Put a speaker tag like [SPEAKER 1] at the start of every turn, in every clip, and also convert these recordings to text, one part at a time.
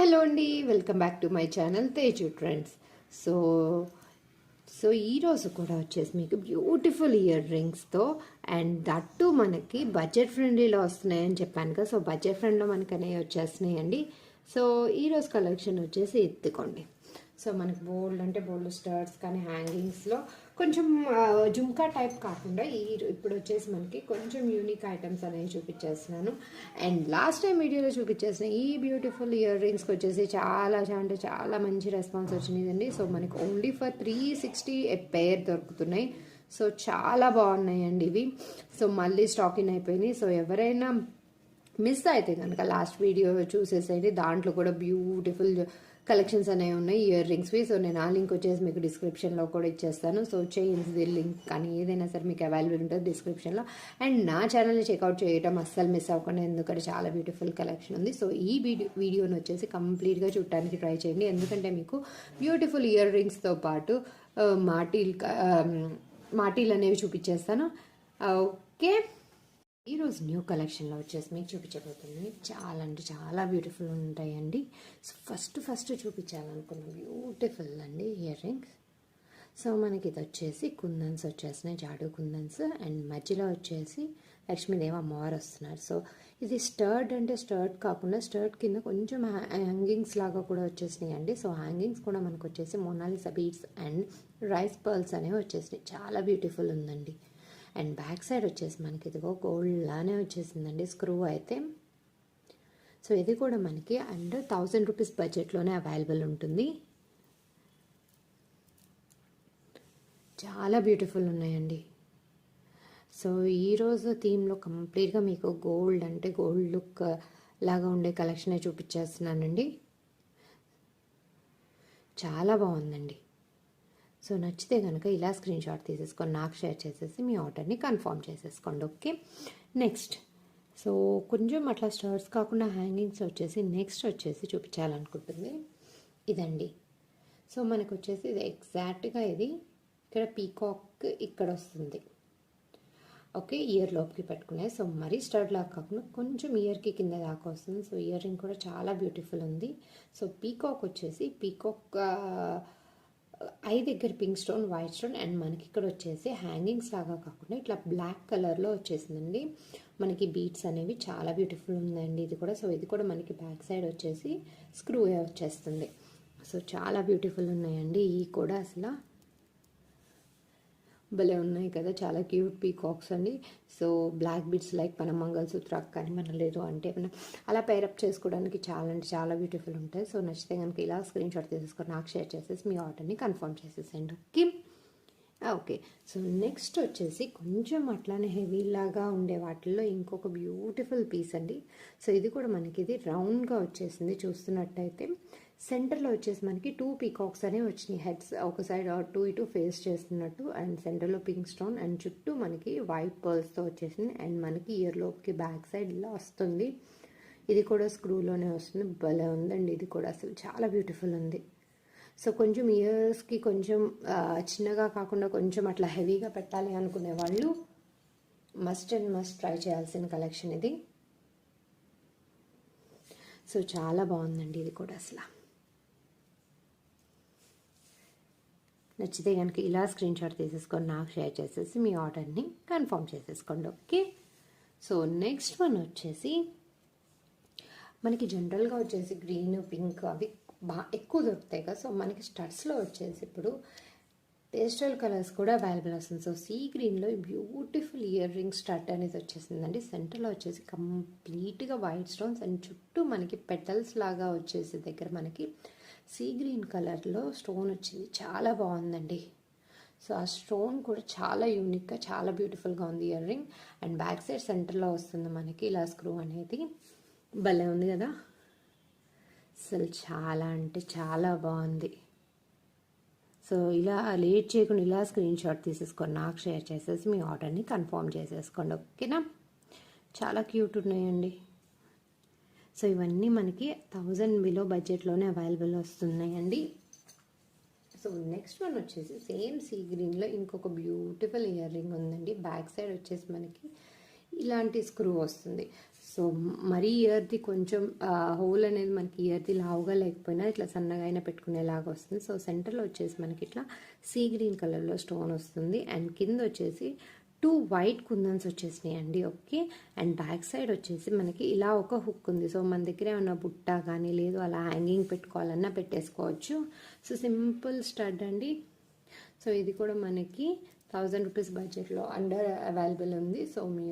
[SPEAKER 1] Hello అండి, welcome back to my channel Teju trends. So so ఈరోజు కూడా వచ్చేసి మీకు బ్యూటిఫుల్ ఇయర్ రింగ్స్తో అండ్ దట్టు మనకి బడ్జెట్ ఫ్రెండ్లీలో వస్తున్నాయని చెప్పాను కదా. సో బడ్జెట్ ఫ్రెండ్లో మనకి అనేవి వచ్చేస్తున్నాయండి. సో ఈరోజు కలెక్షన్ వచ్చేసి ఎత్తుకోండి. సో మనకి బోల్డ్ స్టర్ట్స్ కానీ హ్యాంగింగ్స్లో కొంచెం జుమ్కా టైప్ కాకుండా ఇప్పుడు వచ్చేసి మనకి కొంచెం యూనిక్ ఐటమ్స్ అనేవి చూపించేస్తున్నాను. అండ్ లాస్ట్ టైం వీడియోలో చూపించేసిన ఈ బ్యూటిఫుల్ ఇయర్ రింగ్స్కి వచ్చేసి చాలా మంచి రెస్పాన్స్ వచ్చిందండి. సో మనకి ఓన్లీ ఫర్ 360 పేర్ దొరుకుతున్నాయి. సో చాలా బాగున్నాయండి ఇవి. సో మళ్ళీ స్టాక్ ఇన్ అయిపోయినాయి. సో ఎవరైనా మిస్ అయితే కనుక లాస్ట్ వీడియో చూసేసేయండి. దాంట్లో కూడా బ్యూటిఫుల్ కలెక్షన్స్ అనేవి ఉన్నాయి ఇయర్ రింగ్స్వి. సో నేను ఆ లింక్ వచ్చేసి మీకు డిస్క్రిప్షన్లో కూడా ఇచ్చేస్తాను. సో చైన్స్ది లింక్ కానీ ఏదైనా సరే మీకు అవైలబుల్ ఉంటుంది డిస్క్రిప్షన్లో. అండ్ నా ఛానల్ని చెక్అవుట్ చేయడం అస్సలు మిస్ అవ్వకుండా, ఎందుకంటే చాలా బ్యూటిఫుల్ కలెక్షన్ ఉంది. సో ఈ వీడియోని వచ్చేసి కంప్లీట్గా చూడటానికి ట్రై చేయండి, ఎందుకంటే మీకు బ్యూటిఫుల్ ఇయర్ రింగ్స్తో పాటు మాటీలు అనేవి చూపించేస్తాను. ఓకే, ఈరోజు న్యూ కలెక్షన్లో వచ్చేసి మీకు చూపించబోతుంది. చాలా బ్యూటిఫుల్ ఉంటాయండి. సో ఫస్ట్ చూపించాలనుకున్న బ్యూటిఫుల్ అండి ఇయర్ రింగ్స్. సో మనకి ఇది వచ్చేసి కుందన్స్ వచ్చేసినాయి, జాడు కుందన్స్. అండ్ మధ్యలో వచ్చేసి లక్ష్మీదేవి అమ్మవారు వస్తున్నారు. సో ఇది స్టర్ట్ కాకుండా స్టర్ట్ కింద కొంచెం హ్యాంగింగ్స్ లాగా కూడా వచ్చేసినాయి అండి. సో హ్యాంగింగ్స్ కూడా మనకు వచ్చేసి Mona Lisa beads and rice pearls అనేవి వచ్చేసినాయి. చాలా బ్యూటిఫుల్ ఉందండి. అండ్ బ్యాక్ సైడ్ వచ్చేసి మనకి ఇదిగో గోల్డ్ లానే వచ్చేసిందండి స్క్రూ అయితే. సో ఇది కూడా మనకి అండర్ 1000 రూపీస్ బడ్జెట్లోనే అవైలబుల్ ఉంటుంది. చాలా బ్యూటిఫుల్ ఉన్నాయండి. సో ఈరోజు థీమ్లో కంప్లీట్గా మీకు గోల్డ్ లుక్ లాగా ఉండే కలెక్షనే చూపించేస్తున్నానండి. చాలా బాగుందండి. సో నచ్చితే కనుక ఇలా స్క్రీన్ షాట్ తీసేసుకొని నాకు షేర్ చేసేసి మీ ఆర్డర్ని కన్ఫర్మ్ చేసేసుకోండి. ఓకే, నెక్స్ట్ సో కొంచెం అట్లా స్టర్ట్స్ కాకుండా హ్యాంగింగ్స్ వచ్చేసి నెక్స్ట్ వచ్చేసి చూపించాలనుకుంటుంది ఇదండి. సో మనకు వచ్చేసి ఇది ఎగ్జాక్ట్గా ఇది ఇక్కడ పీకాక్ ఇక్కడ వస్తుంది. ఓకే, ఇయర్ లోపుకి పెట్టుకునే. సో మరీ స్టర్ట్ లాగా కాకుండా కొంచెం ఇయర్కి కింద దాకా వస్తుంది. సో ఇయర్ రింగ్ కూడా చాలా బ్యూటిఫుల్ ఉంది. సో పీకాక్ వచ్చేసి ఐ దగ్గర pink stone, white stone and మనకి ఇక్కడ వచ్చేసి హ్యాంగింగ్స్ లాగా కాకుండా ఇట్లా బ్లాక్ కలర్లో వచ్చేసిందండి. మనకి బీడ్స్ అనేవి చాలా బ్యూటిఫుల్ ఉందండి ఇది కూడా. సో ఇది కూడా మనకి బ్యాక్ సైడ్ వచ్చేసి స్క్రూ వచ్చేస్తుంది. సో చాలా బ్యూటిఫుల్ ఉన్నాయండి ఈ కూడా. అసలు భలే ఉన్నాయి కదా, చాలా క్యూట్ పీకాక్స్ అండి. సో బ్లాక్ బీడ్స్ లైక్ మన మంగళసూత్రాకు కానీ మన లేదు అంటే మనం అలా పేరప్ చేసుకోవడానికి చాలా బ్యూటిఫుల్ ఉంటాయి. సో నచ్చితే కనుక ఇలా స్క్రీన్ షాట్ తీసేసుకొని నాకు షేర్ చేసేసి మీ ఆర్డర్ని కన్ఫర్మ్ చేసేసండి. ఓకే, సో నెక్స్ట్ వచ్చేసి కొంచెం అట్లానే హెవీ లాగా ఉండే వాటిల్లో ఇంకొక బ్యూటిఫుల్ పీస్ అండి. సో ఇది కూడా మనకి ఇది రౌండ్గా వచ్చేసింది. చూస్తున్నట్టయితే సెంటర్లో వచ్చేసి మనకి 2 పీకాక్స్ అనేవి వచ్చినాయి. హెడ్స్ ఒక సైడ్ ఇటు ఫేస్ చేస్తున్నట్టు అండ్ సెంటర్లో పింక్ స్టోన్ అండ్ చుట్టూ మనకి వైట్ పర్ల్స్తో వచ్చేసింది. అండ్ మనకి ఇయర్ లోపుకి బ్యాక్ సైడ్ ఇలా వస్తుంది. ఇది కూడా స్క్రూలోనే వస్తుంది. భలే ఉందండి ఇది కూడా, అసలు చాలా బ్యూటిఫుల్ ఉంది. సో కొంచెం ఇయర్స్కి కొంచెం చిన్నగా కాకుండా కొంచెం అట్లా హెవీగా పెట్టాలి అనుకునే వాళ్ళు మస్ట్ ట్రై చేయాల్సిన కలెక్షన్ ఇది. సో చాలా బాగుందండి ఇది కూడా. అసలు నచ్చితే కనుక ఇలా స్క్రీన్ షాట్ తీసేసుకొని నాకు షేర్ చేసేసి మీ ఆర్డర్ని కన్ఫర్మ్ చేసేసుకోండి. ఓకే, సో నెక్స్ట్ వన్ వచ్చేసి మనకి జనరల్గా వచ్చేసి గ్రీన్, పింక్ అవి బాగా ఎక్కువ దొరుకుతాయి కదా. సో మనకి స్టడ్స్లో వచ్చేసి ఇప్పుడు పేస్టల్ కలర్స్ కూడా అవైలబుల్ వస్తుంది. సో సీ గ్రీన్లో బ్యూటిఫుల్ ఇయర్ రింగ్ స్టడ్ అనేది వచ్చేసిందండి. సెంటర్లో వచ్చేసి కంప్లీట్గా వైట్ స్టోన్స్ అండ్ చుట్టూ మనకి పెటల్స్ లాగా వచ్చేసి దగ్గర మనకి సీ గ్రీన్ కలర్లో స్టోన్ వచ్చింది. చాలా బాగుందండి. సో ఆ స్టోన్ కూడా చాలా యూనిక్గా చాలా బ్యూటిఫుల్గా ఉంది ear ring. And back side సెంటర్లో వస్తుంది మనకి ఇలా స్క్రూ అనేది. భలే ఉంది కదా, అసలు చాలా బాగుంది. సో ఇలా లేట్ చేయకుండా ఇలా స్క్రీన్ షాట్ తీసేసుకొని నాకు షేర్ చేసేసి మీ ఆర్డర్ని కన్ఫర్మ్ చేసేసుకోండి. ఓకేనా, చాలా క్యూట్ ఉన్నాయండి. సో ఇవన్నీ మనకి 1000 బిలో బడ్జెట్లోనే అవైలబుల్ వస్తున్నాయండి. సో నెక్స్ట్ వన్ వచ్చేసి సేమ్ సీ గ్రీన్లో ఇంకొక బ్యూటిఫుల్ ఇయర్ రింగ్ ఉందండి. బ్యాక్ సైడ్ వచ్చేసి మనకి ఇలాంటి స్క్రూ వస్తుంది. సో మరీ ఇయర్ది కొంచెం హోల్ అనేది మనకి ఇయర్ది లావుగా లేకపోయినా ఇట్లా సన్నగా అయినా పెట్టుకునేలాగా వస్తుంది. సో సెంటర్లో వచ్చేసి మనకి ఇట్లా సీ గ్రీన్ కలర్లో స్టోన్ వస్తుంది. అండ్ కింద వచ్చేసి 2 వైట్ కుందన్స్ వచ్చేసినాయి అండి. ఓకే. అండ్ బ్యాక్ సైడ్ వచ్చేసి మనకి ఇలా ఒక హుక్ ఉంది. సో మన దగ్గర ఏమన్నా బుట్ట కానీ లేదు అలా హ్యాంగింగ్ పెట్టుకోవాలన్నా పెట్టేసుకోవచ్చు. సో సింపుల్ స్టడ్ అండి. సో ఇది కూడా మనకి 1000 రూపీస్ బడ్జెట్లో అండర్ అవైలబుల్ ఉంది. సో మీ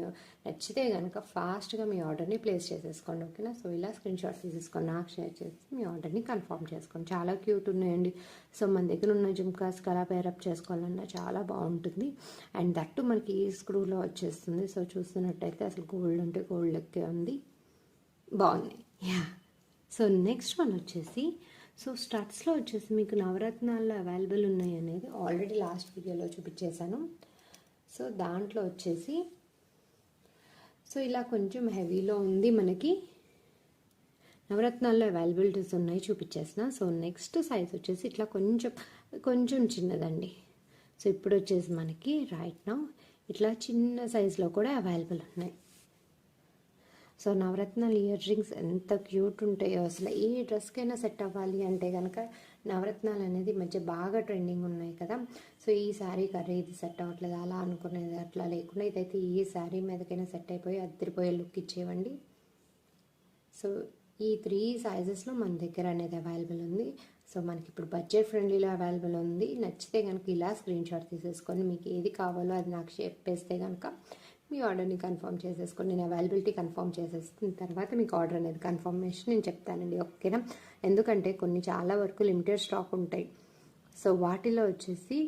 [SPEAKER 1] నచ్చితే కనుక ఫాస్ట్గా మీ ఆర్డర్ని ప్లేస్ చేసేసుకోండి. ఓకేనా. సో ఇలా స్క్రీన్ షాట్ తీసేసుకొని నాకు షేర్ చేసి మీ ఆర్డర్ని కన్ఫర్మ్ చేసుకోండి. చాలా క్యూట్ ఉన్నాయండి. సో మన దగ్గర ఉన్న జుమ్కాస్కి అలా పేరప్ చేసుకోవాలన్నా చాలా బాగుంటుంది. అండ్ దట్టు మనకి ఈ స్క్రూలో వచ్చేస్తుంది. సో చూస్తున్నట్టయితే అసలు గోల్డ్ అంటే గోల్డ్ లెక్కే ఉంది. బాగున్నాయి. యా. సో నెక్స్ట్ వన్ వచ్చేసి సో స్టడ్స్లో వచ్చేసి మీకు నవరత్నాల్లో అవైలబుల్ ఉన్నాయి అనేది ఆల్రెడీ లాస్ట్ వీడియోలో చూపించేశాను. సో దాంట్లో వచ్చేసి సో ఇలా కొంచెం హెవీలో ఉంది మనకి. నవరత్నాల్లో అవైలబిలిటీస్ ఉన్నాయి చూపించేసిన. సో నెక్స్ట్ సైజ్ వచ్చేసి ఇట్లా కొంచెం చిన్నదండి. సో ఇప్పుడు వచ్చేసి మనకి రైట్ నౌ ఇట్లా చిన్న సైజులో కూడా అవైలబుల్ ఉన్నాయి. సో నవరత్నాలు ఇయర్ రింగ్స్ ఎంత క్యూట్ ఉంటాయో అసలు ఏ డ్రెస్కైనా సెట్ అవ్వాలి అంటే కనుక నవరత్నాలు అనేది మధ్య బాగా ట్రెండింగ్ ఉన్నాయి కదా. సో ఈ శారీ కర్రీ ఇది సెట్ అవ్వట్లేదు అలా అనుకునేది అట్లా లేకుండా ఇదైతే ఈ శారీ మీదకైనా సెట్ అయిపోయి అద్దరిపోయే లుక్ ఇచ్చేవండి. సో ఈ 3 సైజెస్లో మన దగ్గర అనేది అవైలబుల్ ఉంది. సో మనకి ఇప్పుడు బడ్జెట్ ఫ్రెండ్లీలో అవైలబుల్ ఉంది. నచ్చితే కనుక ఇలా స్క్రీన్ షాట్ తీసేసుకొని మీకు ఏది కావాలో అది నాకు చెప్పేస్తే కనుక మీ ఆర్డర్ని కన్ఫర్మ్ చేసేసుకొని నేను అవైలబిలిటీ కన్ఫర్మ్ చేసేసిన తర్వాత మీకు ఆర్డర్ అనేది కన్ఫర్మేషన్ నేను చెప్తానండి. ఓకేనా. ఎందుకంటే కొన్ని చాలా వరకు లిమిటెడ్ స్టాక్ ఉంటాయి. సో వాటిలో వచ్చేసి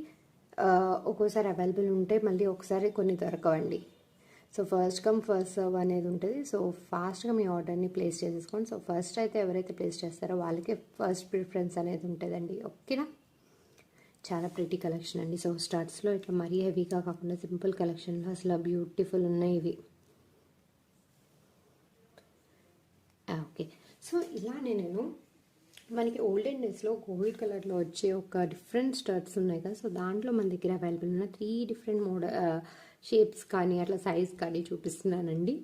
[SPEAKER 1] ఒక్కోసారి అవైలబుల్ ఉంటాయి, మళ్ళీ ఒకసారి కొన్ని దొరకవండి. So first come first serve అనేది ఉంటుంది. సో ఫాస్ట్గా మీ ఆర్డర్ని ప్లేస్ చేసేసుకోండి. సో ఫస్ట్ అయితే ఎవరైతే ప్లేస్ చేస్తారో వాళ్ళకే ఫస్ట్ ప్రిఫరెన్స్ అనేది ఉంటుందండి. ఓకేనా. చాలా ప్రిటీ కలెక్షన్ అండి. సో స్టార్ట్స్లో ఇట్లా మరీ హెవీగా కాకుండా సింపుల్ కలెక్షన్లో అసలు బ్యూటిఫుల్ ఉన్నాయి ఇవి. ఓకే. సో ఇలానే నేను మనకి ఓల్డెన్ డేస్లో గోల్డ్ కలర్లో వచ్చే ఒక డిఫరెంట్ స్టడ్స్ ఉన్నాయి కదా. సో దాంట్లో మన దగ్గర అవైలబుల్ ఉన్న 3 డిఫరెంట్ షేప్స్ కానీ అట్లా సైజ్ కానీ చూపిస్తున్నానండి.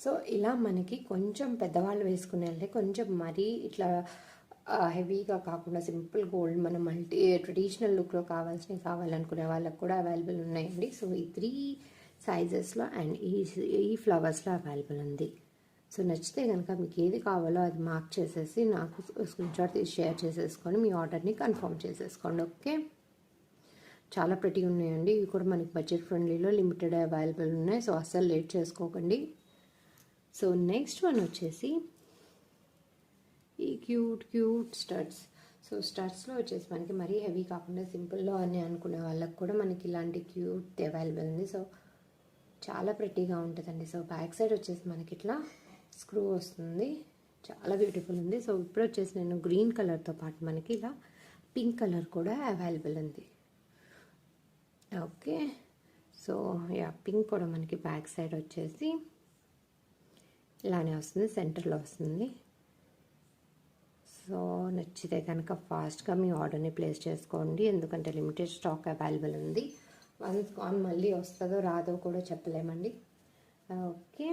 [SPEAKER 1] సో ఇలా మనకి కొంచెం పెద్దవాళ్ళు వేసుకునే కొంచెం మరీ ఇట్లా హెవీగా కాకుండా సింపుల్ గోల్డ్ మన మల్టీ ట్రెడిషనల్ లుక్లో కావాలనుకునే వాళ్ళకి కూడా అవైలబుల్ ఉన్నాయండి. సో ఈ 3 సైజెస్లో అండ్ ఈ ఫ్లవర్స్లో అవైలబుల్ ఉంది. సో నచ్చితే కనుక మీకు ఏది కావాలో అది మార్క్ చేసేసి నాకు స్క్రీన్ షాట్ తీసి షేర్ చేసేసుకొని మీ ఆర్డర్ని కన్ఫర్మ్ చేసేసుకోండి. ఓకే. చాలా ప్రిటీ ఉన్నాయండి. ఇవి కూడా మనకి బడ్జెట్ ఫ్రెండ్లీలో లిమిటెడ్ అవైలబుల్ ఉన్నాయి. సో అస్సలు లేట్ చేసుకోకండి. సో నెక్స్ట్ వన్ వచ్చేసి ఈ క్యూట్ స్టడ్స్. సో స్టడ్స్లో వచ్చేసి మనకి మరీ హెవీ కాకుండా సింపుల్లో అని అనుకునే వాళ్ళకి కూడా మనకి ఇలాంటి క్యూట్ అవైలబుల్ ఉంది. సో చాలా ప్రిటీగా ఉంటుందండి. సో బ్యాక్ సైడ్ వచ్చేసి మనకి ఇట్లా స్క్రూ వస్తుంది. చాలా బ్యూటిఫుల్ ఉంది. సో ఇప్పుడు వచ్చేసి నేను గ్రీన్ కలర్తో పాటు మనకి ఇలా పింక్ కలర్ కూడా అవైలబుల్ ఉంది. ఓకే. సో యా పింక్ కూడా మనకి బ్యాక్ సైడ్ వచ్చేసి ఇలానే వస్తుంది, సెంటర్లో వస్తుంది. సో నచ్చితే కనుక ఫాస్ట్గా మీ ఆర్డర్ని ప్లేస్ చేసుకోండి. ఎందుకంటే లిమిటెడ్ స్టాక్ అవైలబుల్ ఉంది. వన్స్ కాన్ మళ్ళీ వస్తుందో రాదో కూడా చెప్పలేమండి. ఓకే.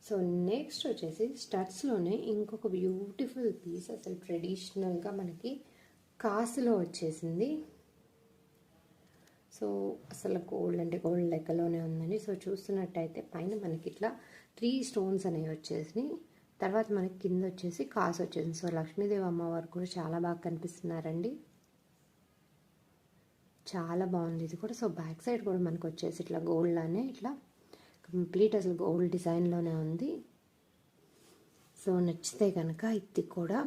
[SPEAKER 1] సో నెక్స్ట్ వచ్చేసి స్టడ్స్లోనే ఇంకొక బ్యూటిఫుల్ పీస్ అసలు ట్రెడిషనల్గా మనకి కాసులో వచ్చేసింది. సో అసలు గోల్డ్ అంటే గోల్డ్ లెక్కలోనే ఉందండి. సో చూస్తున్నట్టయితే పైన మనకి ఇట్లా 3 స్టోన్స్ అనేవి వచ్చేసి తర్వాత మనకి కింద వచ్చేసి కాసు వచ్చేసింది. సో లక్ష్మీదేవి అమ్మవారు కూడా చాలా బాగా కనిపిస్తున్నారండి. చాలా బాగుంది ఇది కూడా. సో బ్యాక్ సైడ్ కూడా మనకు వచ్చేసి ఇట్లా గోల్డ్లోనే ఇట్లా కంప్లీట్ అసలు గోల్డ్ డిజైన్లోనే ఉంది. సో నచ్చితే కనుక ఇది కూడా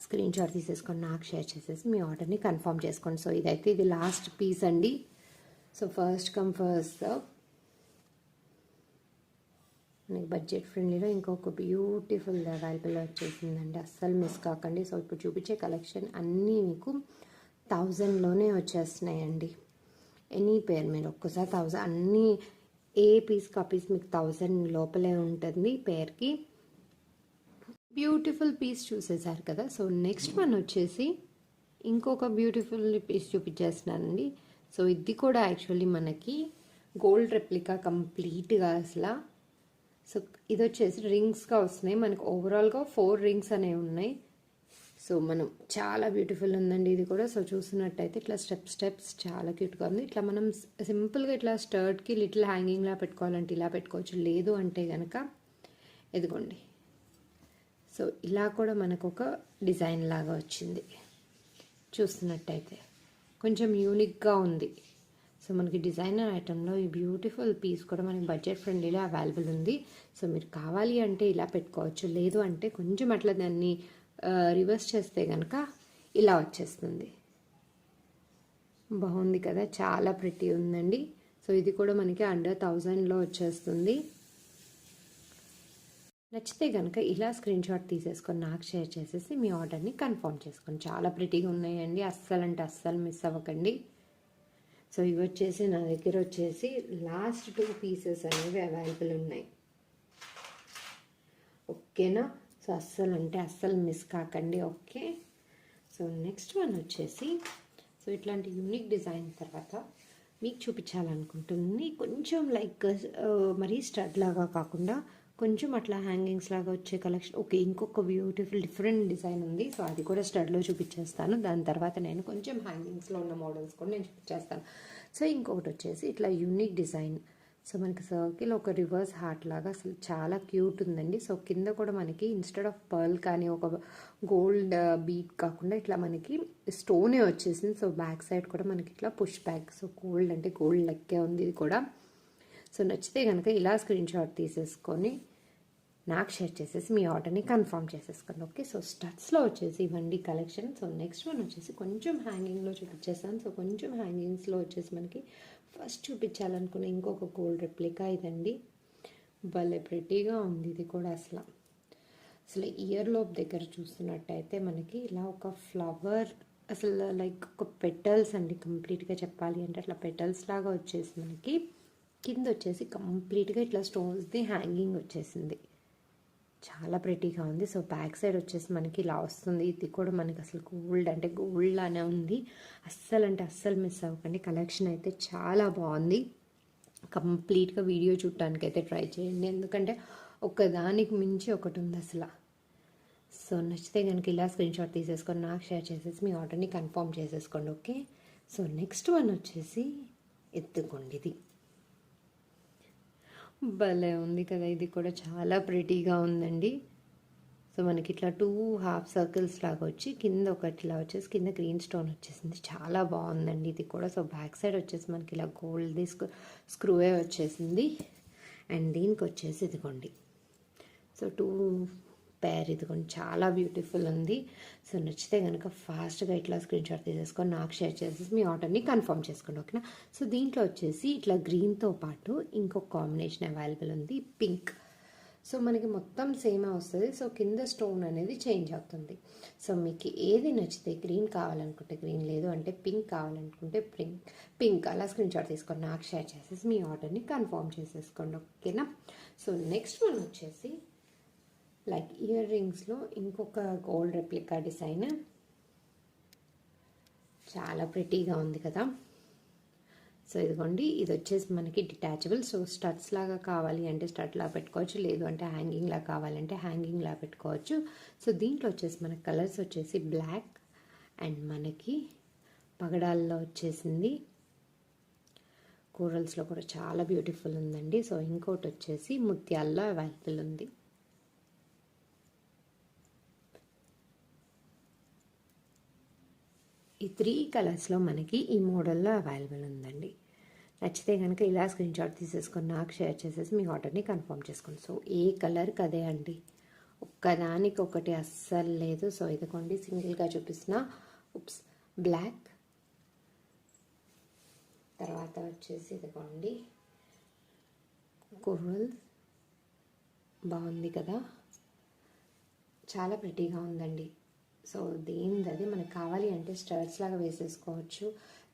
[SPEAKER 1] స్క్రీన్ షాట్ తీసేసుకొని నాకు షేర్ చేసేసి మీ ఆర్డర్ని కన్ఫర్మ్ చేసుకోండి. సో ఇదైతే ఇది లాస్ట్ పీస్ అండి. So first come first serve. మనకి బడ్జెట్ ఫ్రెండ్లీలో ఇంకొక బ్యూటిఫుల్ అవైలబుల్ వచ్చేసిందండి. అస్సలు మిస్ కాకండి. సో ఇప్పుడు చూపించే కలెక్షన్ అన్నీ మీకు 1000లోనే వచ్చేస్తున్నాయండి. ఎనీ పేర్ మీరు ఒక్కసారి 1000 అన్నీ ఏ పీస్కి ఆ పీస్ మీకు 1000 లోపలే ఉంటుంది పేర్కి. బ్యూటిఫుల్ పీస్ చూసేసారు కదా. సో నెక్స్ట్ వన్ వచ్చేసి ఇంకొక బ్యూటిఫుల్ పీస్ చూపించేస్తున్నానండి. సో ఇది కూడా యాక్చువల్లీ మనకి గోల్డ్ రెప్లికా కంప్లీట్గా అసలు. సో ఇది వచ్చేసి రింగ్స్గా వస్తున్నాయి మనకు. ఓవరాల్గా 4 రింగ్స్ అనేవి ఉన్నాయి. సో మనం చాలా బ్యూటిఫుల్ ఉందండి ఇది కూడా. సో చూస్తున్నట్టయితే ఇట్లా స్టెప్స్ చాలా క్యూట్గా ఉంది. ఇట్లా మనం సింపుల్గా ఇట్లా స్టర్ట్కి లిటిల్ హ్యాంగింగ్లా పెట్టుకోవాలంటే ఇలా పెట్టుకోవచ్చు. లేదు అంటే కనుక ఇదిగోండి. సో ఇలా కూడా మనకు ఒక డిజైన్ లాగా వచ్చింది. చూస్తున్నట్టయితే కొంచెం యూనిక్గా ఉంది. సో మనకి డిజైనర్ ఐటెంలో ఈ బ్యూటిఫుల్ పీస్ కూడా మనకి బడ్జెట్ ఫ్రెండ్లీలో అవైలబుల్ ఉంది. సో మీరు కావాలి అంటే ఇలా పెట్టుకోవచ్చు. లేదు అంటే కొంచెం అట్లా దాన్ని రివర్స్ చేస్తే కనుక ఇలా వచ్చేస్తుంది. బాగుంది కదా, చాలా ప్రిటీ ఉందండి. సో ఇది కూడా మనకి అండర్ 1000లో వచ్చేస్తుంది. నచ్చితే కనుక ఇలా స్క్రీన్ షాట్ తీసేసుకొని నాకు షేర్ చేసేసి మీ ఆర్డర్ని కన్ఫర్మ్ చేసుకోండి. చాలా ప్రిటీగా ఉన్నాయండి, అస్సలు అంటే అస్సలు మిస్ అవ్వకండి. సో ఇవి వచ్చేసి నా దగ్గర వచ్చేసి లాస్ట్ 2 పీసెస్ అనేవి అవైలబుల్ ఉన్నాయి. ఓకేనా? సో అస్సలు అంటే అస్సలు మిస్ కాకండి. ఓకే. సో నెక్స్ట్ వన్ వచ్చేసి సో ఇట్లాంటి యూనిక్ డిజైన్ తర్వాత మీకు చూపించాలనుకుంటుంది కొంచెం లైక్ మరీ స్టడ్ లాగా కాకుండా కొంచెం అట్లా హ్యాంగింగ్స్ లాగా వచ్చే కలెక్షన్. ఓకే, ఇంకొక బ్యూటిఫుల్ డిఫరెంట్ డిజైన్ ఉంది. సో అది కూడా స్టడ్లో చూపించేస్తాను. దాని తర్వాత నేను కొంచెం హ్యాంగింగ్స్లో ఉన్న మోడల్స్ కూడా నేను చూపించేస్తాను. సో ఇంకొకటి వచ్చేసి ఇట్లా యూనిక్ డిజైన్. సో మనకి సర్కిల్ ఒక రివర్స్ హార్ట్ లాగా అసలు చాలా క్యూట్ ఉందండి. సో కింద కూడా మనకి ఇన్స్టెడ్ ఆఫ్ పర్ల్ కానీ ఒక గోల్డ్ బీట్ కాకుండా ఇట్లా మనకి స్టోనే వచ్చేసింది. సో బ్యాక్ సైడ్ కూడా మనకి ఇట్లా పుష్ బ్యాక్. సో గోల్డ్ అంటే గోల్డ్ లెక్కే ఉంది ఇది కూడా. సో నచ్చితే కనుక ఇలా స్క్రీన్ షాట్ తీసేసుకొని నాకు షేర్ చేసేసి మీ ఆర్డర్ని కన్ఫర్మ్ చేసేసుకోండి. ఓకే. సో స్టడ్స్లో వచ్చేసి ఇవ్వండి కలెక్షన్. సో నెక్స్ట్ వన్ వచ్చేసి కొంచెం హ్యాంగింగ్లో చూపించేస్తాను. సో కొంచెం హ్యాంగింగ్స్లో వచ్చేసి మనకి ఫస్ట్ చూపించాలనుకున్న ఇంకొక గోల్డ్ రెప్లికా ఇదండి. భలే ప్రెటీగా ఉంది ఇది కూడా. అసలు ఇయర్ లోప్ దగ్గర చూస్తున్నట్టయితే మనకి ఇలా ఒక ఫ్లవర్, అసలు లైక్ ఒక పెటల్స్ అండి. కంప్లీట్గా చెప్పాలి అంటే అట్లా పెటల్స్ లాగా వచ్చేసి మనకి కింద వచ్చేసి కంప్లీట్గా ఇట్లా స్టోన్స్ది హ్యాంగింగ్ వచ్చేసింది. చాలా ప్రెటీగా ఉంది. సో బ్యాక్ సైడ్ వచ్చేసి మనకి ఇలా వస్తుంది. ఇది కూడా మనకి అసలు గోల్డ్ అంటే గోల్డ్ లానే ఉంది. అస్సలు అంటే అస్సలు మిస్ అవ్వకండి. కలెక్షన్ అయితే చాలా బాగుంది. కంప్లీట్గా వీడియో చూడటానికి అయితే ట్రై చేయండి, ఎందుకంటే ఒకదానికి మించి ఒకటి ఉంది అసలు. సో నచ్చితే కనుక ఇలా స్క్రీన్ షాట్ తీసేసుకొని నాకు షేర్ చేసేసి మీ ఆర్డర్ని కన్ఫర్మ్ చేసేసుకోండి. ఓకే. సో నెక్స్ట్ వన్ వచ్చేసి ఎత్తుకోండి. ఇది భలే ఉంది కదా, ఇది కూడా చాలా ప్రెటీగా ఉందండి. సో మనకి ఇట్లా 2 హాఫ్ సర్కిల్స్ లాగా వచ్చి కింద ఒకటిలా వచ్చేసి కింద గ్రీన్ స్టోన్ వచ్చేసింది. చాలా బాగుందండి ఇది కూడా. సో బ్యాక్ సైడ్ వచ్చేసి మనకి ఇలా గోల్డ్ది స్క్రూవే వచ్చేసింది. అండ్ దీనికి వచ్చేసి ఇదిగోండి. సో 2 పేర్ ఇదిగోండి, చాలా బ్యూటిఫుల్ ఉంది. సో నచ్చితే కనుక ఫాస్ట్గా ఇట్లా స్క్రీన్ షాట్ తీసేసుకొని నాకు షేర్ చేసేసి మీ ఆర్డర్ని కన్ఫర్మ్ చేసుకోండి. ఓకేనా? సో దీంట్లో వచ్చేసి ఇట్లా గ్రీన్తో పాటు ఇంకొక కాంబినేషన్ అవైలబుల్ ఉంది, పింక్. సో మనకి మొత్తం సేమే వస్తుంది. సో కింద స్టోన్ అనేది చేంజ్ అవుతుంది. సో మీకు ఏది నచ్చితే, గ్రీన్ కావాలనుకుంటే గ్రీన్, లేదు అంటే పింక్ కావాలనుకుంటే పింక్ అలా స్క్రీన్ షాట్ తీసుకొని నాకు షేర్ చేసేసి మీ ఆర్డర్ని కన్ఫర్మ్ చేసేసుకోండి. ఓకేనా? సో నెక్స్ట్ వన్ వచ్చేసి లైక్ ఇయర్ రింగ్స్లో ఇంకొక గోల్డ్ రెప్లికా డిజైన్. చాలా ప్రెటీగా ఉంది కదా. సో ఇదిగోండి, ఇది వచ్చేసి మనకి డిటాచబుల్. సో స్టడ్స్ లాగా కావాలి అంటే స్టడ్ లాగా పెట్టుకోవచ్చు, లేదు అంటే హ్యాంగింగ్ లాగా కావాలంటే హ్యాంగింగ్ లాగా పెట్టుకోవచ్చు. సో దీంట్లో వచ్చేసి మనకి కలర్స్ వచ్చేసి బ్లాక్ అండ్ మనకి పగడాల్లో వచ్చేసింది. కోరల్స్లో కూడా చాలా బ్యూటిఫుల్ ఉందండి. సో ఇంకోటి వచ్చేసి ముత్యాల్లో అవైలబుల్ ఉంది. ఈ 3 కలర్స్లో మనకి ఈ మోడల్లో అవైలబుల్ ఉందండి. నచ్చితే కనుక ఇలా స్క్రీన్ షాట్ తీసేసుకొని నాకు షేర్ చేసేసి మీ ఆర్డర్ని కన్ఫర్మ్ చేసుకోండి. సో ఏ కలర్కి అదే అండి, ఒక్కదానికి ఒకటి అస్సలు లేదు. సో ఇదిగోండి సింగిల్గా చూపిస్తున్న బ్లాక్, తర్వాత వచ్చేసి ఇదిగోండి కోరల్. బాగుంది కదా, చాలా ప్రెటీగా ఉందండి. సో దేనిది మనకు కావాలి అంటే స్టడ్స్ లాగా వేసేసుకోవచ్చు,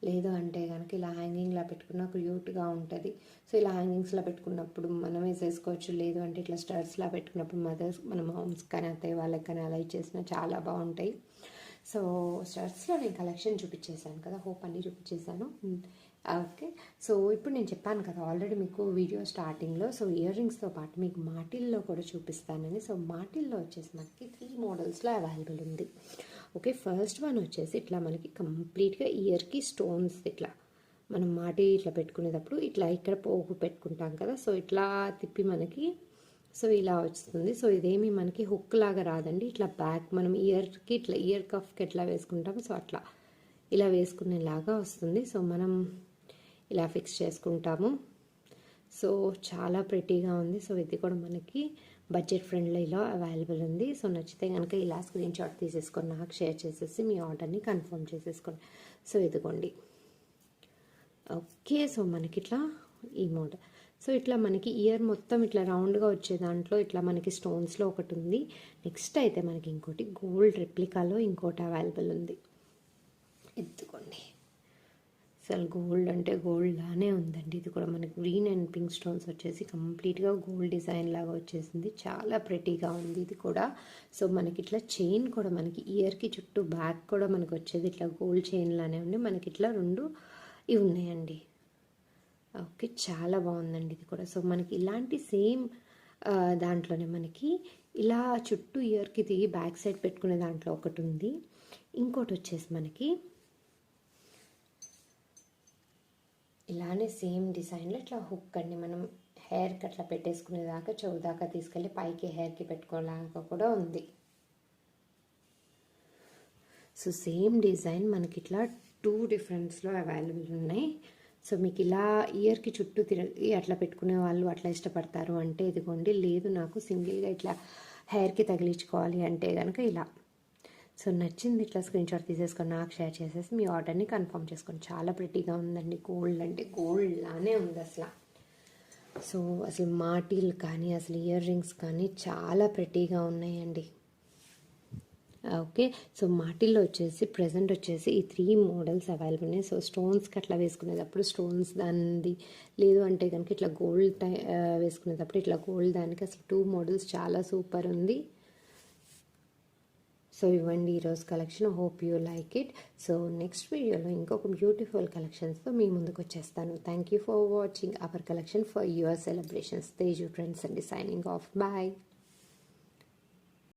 [SPEAKER 1] లేదు అంటే కనుక ఇలా హ్యాంగింగ్లా పెట్టుకున్న క్యూట్గా ఉంటుంది. సో ఇలా హ్యాంగింగ్స్లా పెట్టుకున్నప్పుడు మనం వేసేసుకోవచ్చు, లేదు అంటే ఇట్లా స్టడ్స్లా పెట్టుకున్నప్పుడు మన మామ్స్ కానీ అత్తయ్య వాళ్ళకి కానీ అలా ఇచ్చేసినా చాలా బాగుంటాయి. సో స్టడ్స్లో నేను కలెక్షన్ చూపించేశాను కదా, హోప్ అన్నీ చూపించేశాను. ఓకే. సో ఇప్పుడు నేను చెప్పాను కదా ఆల్రెడీ మీకు వీడియో స్టార్టింగ్లో, సో ఇయర్ రింగ్స్తో పాటు మీకు మాటిల్లో కూడా చూపిస్తానని. సో మాటిల్లో వచ్చేసి మనకి 3 మోడల్స్లో అవైలబుల్ ఉంది. ఓకే, ఫస్ట్ వన్ వచ్చేసి ఇట్లా మనకి కంప్లీట్గా ఇయర్కి స్టోన్స్ ఇట్లా మనం మాటి ఇట్లా పెట్టుకునేటప్పుడు ఇట్లా ఇక్కడ పోగు పెట్టుకుంటాం కదా, సో ఇట్లా తిప్పి మనకి సో ఇలా వస్తుంది. సో ఇదేమి మనకి హుక్ లాగా రాదండి, ఇట్లా బ్యాక్ మనం ఇయర్కి ఇట్లా ఇయర్ కఫ్కి ఎట్లా వేసుకుంటాం సో అట్లా ఇలా వేసుకునేలాగా వస్తుంది. సో మనం ఇలా ఫిక్స్ చేసుకుంటాము. సో చాలా ప్రెటీగా ఉంది. సో ఇది కూడా మనకి బడ్జెట్ ఫ్రెండ్లీలో అవైలబుల్ ఉంది. సో నచ్చితే కనుక ఇలా స్క్రీన్ షాట్ తీసేసుకొని నాకు షేర్ చేసేసి మీ ఆర్డర్ని కన్ఫర్మ్ చేసేసుకోండి. సో ఇదిగోండి. ఓకే, సో మనకి ఇట్లా ఈ మోడల్. సో ఇట్లా మనకి ఇయర్ మొత్తం ఇట్లా రౌండ్గా వచ్చే దాంట్లో ఇట్లా మనకి స్టోన్స్లో ఒకటి ఉంది. నెక్స్ట్ అయితే మనకి ఇంకోటి గోల్డ్ రెప్లికాలో ఇంకోటి అవైలబుల్ ఉంది. ఎత్తుకోండి. అసలు గోల్డ్ అంటే గోల్డ్ లానే ఉందండి. ఇది కూడా మనకి గ్రీన్ అండ్ పింక్ స్టోన్స్ వచ్చేసి కంప్లీట్గా గోల్డ్ డిజైన్ లాగా వచ్చేసింది. చాలా ప్రెటీగా ఉంది ఇది కూడా. సో మనకి ఇట్లా చైన్ కూడా మనకి ఇయర్కి చుట్టూ బ్యాక్ కూడా మనకి వచ్చేది ఇట్లా గోల్డ్ చైన్ లానే ఉంది. మనకి ఇట్లా 2 ఇవి ఉన్నాయండి. ఓకే, చాలా బాగుందండి ఇది కూడా. సో మనకి ఇలాంటి సేమ్ దాంట్లోనే మనకి ఇలా చుట్టూ ఇయర్కి దిగి బ్యాక్ సైడ్ పెట్టుకునే దాంట్లో ఒకటి ఉంది. ఇంకోటి వచ్చేసి మనకి ఇలానే సేమ్ డిజైన్లో ఇట్లా హుక్ అండి, మనం హెయిర్కి అట్లా పెట్టేసుకునేదాకా చెవు దాకా తీసుకెళ్ళి పైకి హెయిర్కి పెట్టుకోలేక కూడా ఉంది. సో సేమ్ డిజైన్ మనకి ఇట్లా 2 డిఫరెన్స్లో అవైలబుల్ ఉన్నాయి. సో మీకు ఇలా ఇయర్కి చుట్టూ తిరిగి అట్లా పెట్టుకునే వాళ్ళు అట్లా ఇష్టపడతారు అంటే ఇదిగోండి. లేదు నాకు సింగిల్గా ఇట్లా హెయిర్కి తగిలించుకోవాలి అంటే కనుక ఇలా. సో నచ్చింది ఇట్లా స్క్రీన్ షాట్ తీసేసుకొని నాకు షేర్ చేసేసి మీ ఆర్డర్ని కన్ఫర్మ్ చేసుకోండి. చాలా ప్రెటీగా ఉందండి. గోల్డ్ అంటే గోల్డ్ లానే ఉంది అసలు. సో అసలు మాటీలు కానీ అసలు ఇయర్ రింగ్స్ కానీ చాలా ప్రెటీగా ఉన్నాయండి. ఓకే, సో మాటిల్లో వచ్చేసి ప్రజెంట్ వచ్చేసి ఈ 3 మోడల్స్ అవైలబుల్ ఉన్నాయి. సో స్టోన్స్కి అట్లా వేసుకునేటప్పుడు స్టోన్స్ దానిది, లేదు అంటే కనుక ఇట్లా గోల్డ్ వేసుకునేటప్పుడు ఇట్లా గోల్డ్ దానికి అసలు 2 మోడల్స్ చాలా సూపర్ ఉంది. సో ఇవ్వండి ఈరోజు collection. Hope you like it. So next వీడియోలో ఇంకొక బ్యూటిఫుల్ కలెక్షన్స్తో మీ ముందుకు వచ్చేస్తాను. Thank you for watching our collection for your celebrations. Teju trends అండి, సైనింగ్ ఆఫ్. బాయ్.